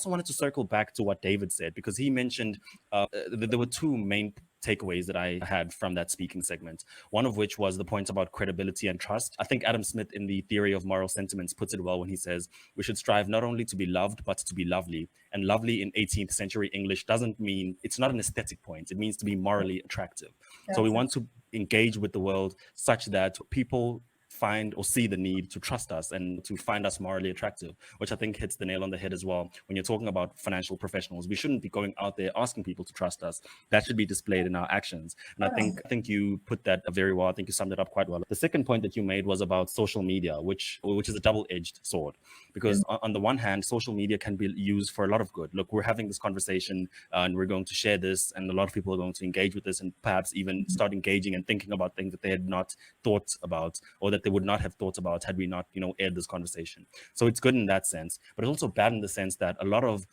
also wanted to circle back to what David said, because he mentioned there were two main takeaways that I had from that speaking segment. One of which was the point about credibility and trust. I think Adam Smith in the Theory of Moral Sentiments puts it well when he says we should strive not only to be loved, but to be lovely. And lovely in 18th century English doesn't mean, it's not an aesthetic point. It means to be morally attractive. So we want to engage with the world such that people find or see the need to trust us and to find us morally attractive, which I think hits the nail on the head as well. When you're talking about financial professionals, we shouldn't be going out there asking people to trust us. That should be displayed in our actions. And I think you put that very well. I think you summed it up quite well. The second point that you made was about social media, which is a double-edged sword, because on the one hand, social media can be used for a lot of good. Look, we're having this conversation and we're going to share this, and a lot of people are going to engage with this and perhaps even start engaging and thinking about things that they had not thought about, or that they would not have thought about had we not, aired this conversation. So it's good in that sense, but it's also bad in the sense that a lot of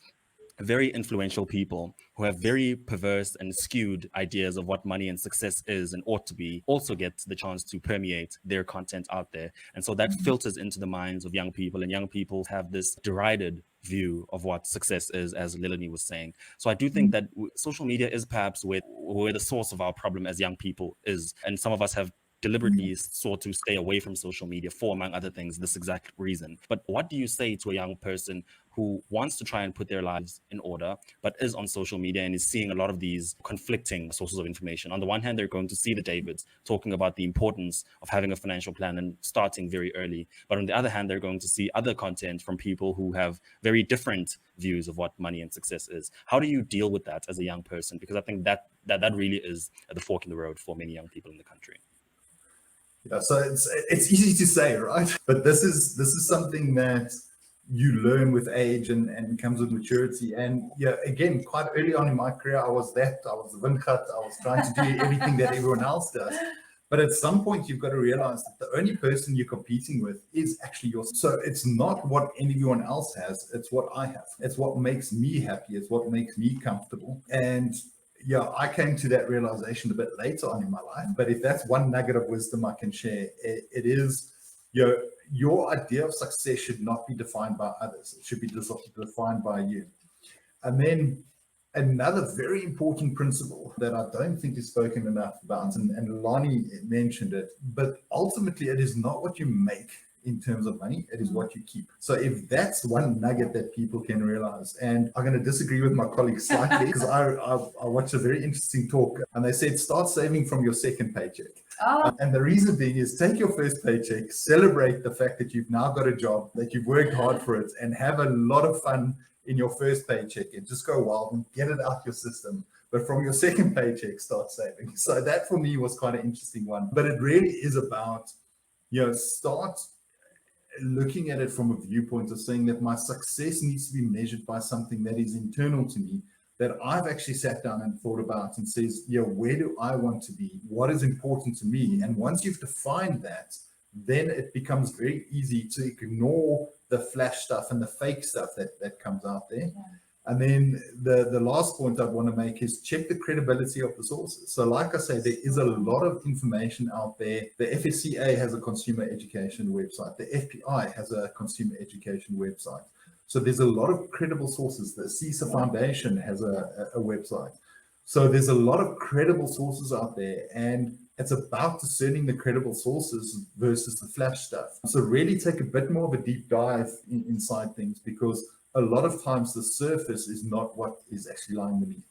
very influential people who have very perverse and skewed ideas of what money and success is and ought to be also get the chance to permeate their content out there. And so that filters into the minds of young people, and young people have this derided view of what success is, as Lilani was saying. So I do think that social media is perhaps where the source of our problem as young people is. And some of us have deliberately sought to stay away from social media for, among other things, this exact reason. But what do you say to a young person who wants to try and put their lives in order, but is on social media and is seeing a lot of these conflicting sources of information? On the one hand, they're going to see the Davids talking about the importance of having a financial plan and starting very early. But on the other hand, they're going to see other content from people who have very different views of what money and success is. How do you deal with that as a young person? Because I think that really is at the fork in the road for many young people in the country. Yeah, so it's easy to say, right? But this is something that you learn with age and comes with maturity. And yeah, again, quite early on in my career, I was the windgat. I was trying to do everything that everyone else does. But at some point, you've got to realize that the only person you're competing with is actually yourself. So it's not what anyone else has, it's what I have. It's what makes me happy. It's what makes me comfortable. And yeah, I came to that realization a bit later on in my life. But if that's one nugget of wisdom I can share, it is, your idea of success should not be defined by others. It should be defined by you. And then another very important principle that I don't think is spoken enough about, and Lonnie mentioned it, but ultimately it is not what you make in terms of money, it is what you keep. So if that's one nugget that people can realize, and I'm going to disagree with my colleagues slightly, because I watched a very interesting talk and they said start saving from your second paycheck. And the reason being is take your first paycheck, celebrate the fact that you've now got a job, that you've worked hard for it, and have a lot of fun in your first paycheck and just go wild and get it out your system. But from your second paycheck, start saving. So that for me was quite an interesting one. But it really is about, start looking at it from a viewpoint of saying that my success needs to be measured by something that is internal to me, that I've actually sat down and thought about and says, where do I want to be? What is important to me? And once you've defined that, then it becomes very easy to ignore the flash stuff and the fake stuff that comes out there. Yeah. And then the last point I'd want to make is check the credibility of the sources. So like I say, there is a lot of information out there. The FSCA has a consumer education website. The FPI has a consumer education website. So there's a lot of credible sources. The CISA Foundation has a website. So there's a lot of credible sources out there, and it's about discerning the credible sources versus the flash stuff. So really take a bit more of a deep dive inside things, because a lot of times the surface is not what is actually lying beneath.